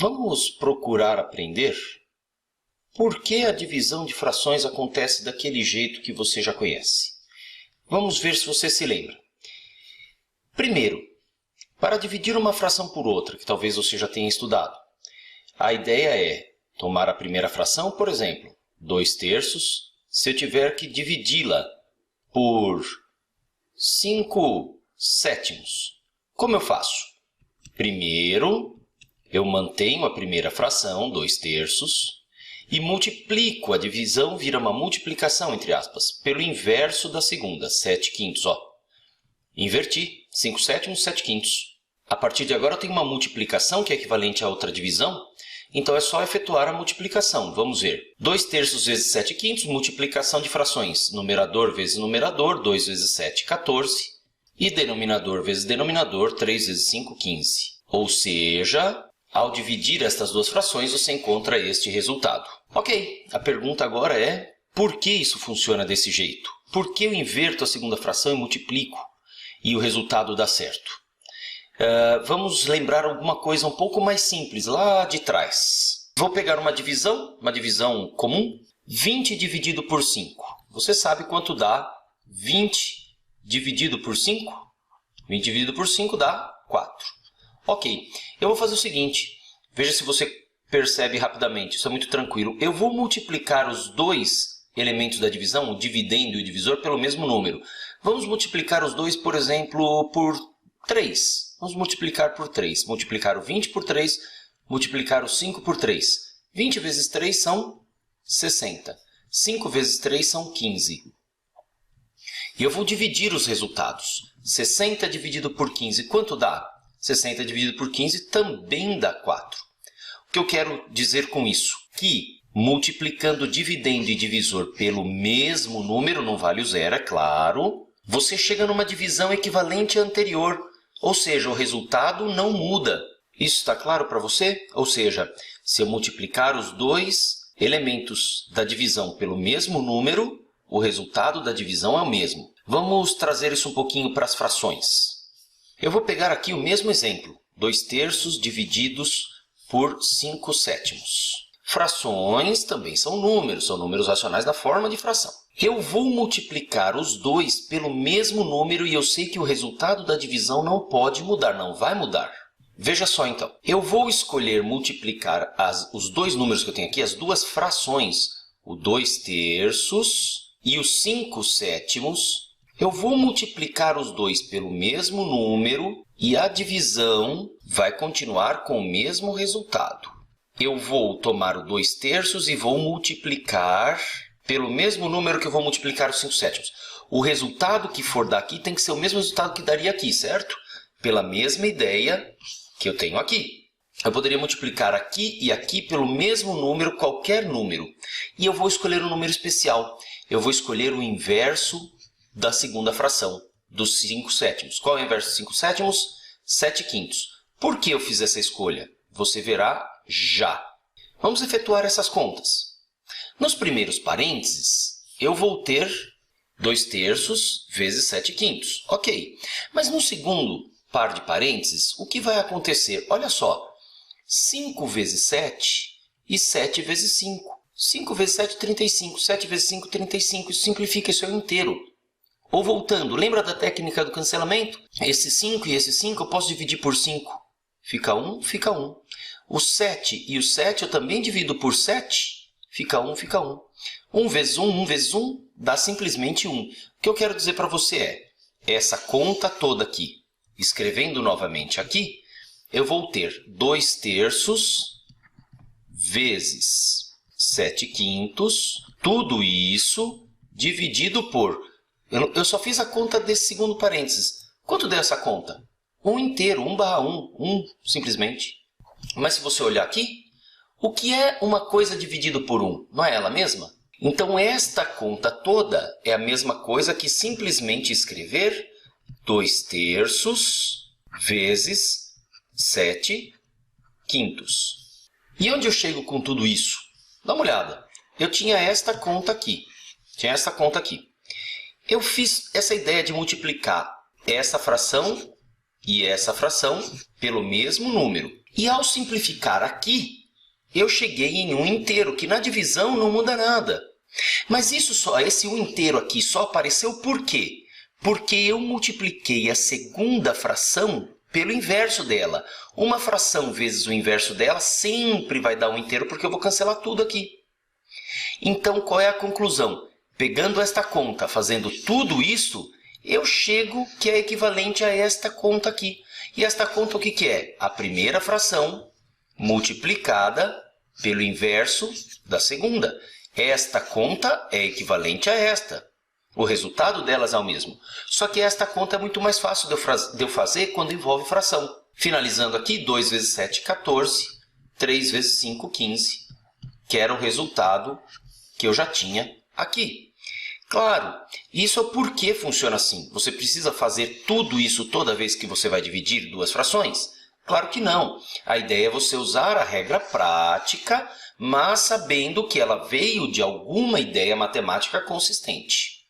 Vamos procurar aprender por que a divisão de frações acontece daquele jeito que você já conhece. Vamos ver se você se lembra. Primeiro, para dividir uma fração por outra, que talvez você já tenha estudado, a ideia é tomar a primeira fração, por exemplo, 2/3, se eu tiver que dividi-la por 5/7. Como eu faço? Primeiro, eu mantenho a primeira fração, 2/3, e multiplico. A divisão vira uma multiplicação, entre aspas, pelo inverso da segunda, 7/5. Ó. Inverti, 5/7, 7/5. A partir de agora eu tenho uma multiplicação que é equivalente a outra divisão, então é só efetuar a multiplicação. Vamos ver. 2/3 vezes 7/5, multiplicação de frações. Numerador vezes numerador, 2 vezes 7, 14. E denominador vezes denominador, 3 vezes 5, 15. Ou seja, ao dividir estas duas frações, você encontra este resultado. Ok, a pergunta agora é, por que isso funciona desse jeito? Por que eu inverto a segunda fração e multiplico e o resultado dá certo? Vamos lembrar alguma coisa um pouco mais simples, lá de trás. Vou pegar uma divisão comum, 20 dividido por 5. Você sabe quanto dá 20 dividido por 5? 20 dividido por 5 dá 4. Ok, eu vou fazer o seguinte, veja se você percebe rapidamente, isso é muito tranquilo. Eu vou multiplicar os dois elementos da divisão, o dividendo e o divisor, pelo mesmo número. Vamos multiplicar os dois, por exemplo, por 3. Vamos multiplicar por 3. Multiplicar o 20 por 3, multiplicar o 5 por 3. 20 vezes 3 são 60. 5 vezes 3 são 15. E eu vou dividir os resultados. 60 dividido por 15, quanto dá? 60 dividido por 15 também dá 4. O que eu quero dizer com isso? Que multiplicando dividendo e divisor pelo mesmo número, não vale o zero, é claro, você chega numa divisão equivalente à anterior. Ou seja, o resultado não muda. Isso está claro para você? Ou seja, se eu multiplicar os dois elementos da divisão pelo mesmo número, o resultado da divisão é o mesmo. Vamos trazer isso um pouquinho para as frações. Eu vou pegar aqui o mesmo exemplo, 2/3 divididos por 5/7. Frações também são números racionais na forma de fração. Eu vou multiplicar os dois pelo mesmo número e eu sei que o resultado da divisão não pode mudar, não vai mudar. Veja só então, eu vou escolher multiplicar os dois números que eu tenho aqui, as duas frações, o 2/3 e o 5/7. Eu vou multiplicar os dois pelo mesmo número e a divisão vai continuar com o mesmo resultado. Eu vou tomar o 2/3 e vou multiplicar pelo mesmo número que eu vou multiplicar os 5/7. O resultado que for daqui tem que ser o mesmo resultado que daria aqui, certo? Pela mesma ideia que eu tenho aqui. Eu poderia multiplicar aqui e aqui pelo mesmo número, qualquer número. E eu vou escolher um número especial. Eu vou escolher o inverso da segunda fração, dos 5/7. Qual é o inverso dos 5/7? 7/5. Por que eu fiz essa escolha? Você verá já. Vamos efetuar essas contas. Nos primeiros parênteses, eu vou ter 2/3 vezes 7/5. Ok, mas no segundo par de parênteses, o que vai acontecer? Olha só, 5 vezes 7 e 7 vezes 5. 5 vezes 7, 35. 7 vezes 5, 35. Isso simplifica, isso é o inteiro. Ou voltando, lembra da técnica do cancelamento? Esse 5 e esse 5 eu posso dividir por 5. Fica 1, fica 1. O 7 e o 7 eu também divido por 7. Fica 1, fica 1. 1 vezes 1, 1 vezes 1 dá simplesmente 1. O que eu quero dizer para você é, essa conta toda aqui, escrevendo novamente aqui, eu vou ter 2/3 vezes 7/5, tudo isso dividido por... Eu só fiz a conta desse segundo parênteses. Quanto deu essa conta? 1 inteiro, 1/1, 1 simplesmente. Mas se você olhar aqui, o que é uma coisa dividido por 1? Não é ela mesma? Então, esta conta toda é a mesma coisa que simplesmente escrever 2/3 vezes 7/5. E onde eu chego com tudo isso? Dá uma olhada. Eu tinha esta conta aqui. Eu fiz essa ideia de multiplicar essa fração e essa fração pelo mesmo número. E ao simplificar aqui, eu cheguei em 1 inteiro, que na divisão não muda nada. Mas esse 1 inteiro aqui só apareceu por quê? Porque eu multipliquei a segunda fração pelo inverso dela. Uma fração vezes o inverso dela sempre vai dar 1 inteiro, porque eu vou cancelar tudo aqui. Então, qual é a conclusão? Pegando esta conta, fazendo tudo isso, eu chego que é equivalente a esta conta aqui. E esta conta o que é? A primeira fração multiplicada pelo inverso da segunda. Esta conta é equivalente a esta. O resultado delas é o mesmo. Só que esta conta é muito mais fácil de eu fazer quando envolve fração. Finalizando aqui, 2 vezes 7, 14. 3 vezes 5, 15. Que era o resultado que eu já tinha aqui. Claro, isso é o porquê funciona assim. Você precisa fazer tudo isso toda vez que você vai dividir duas frações? Claro que não. A ideia é você usar a regra prática, mas sabendo que ela veio de alguma ideia matemática consistente.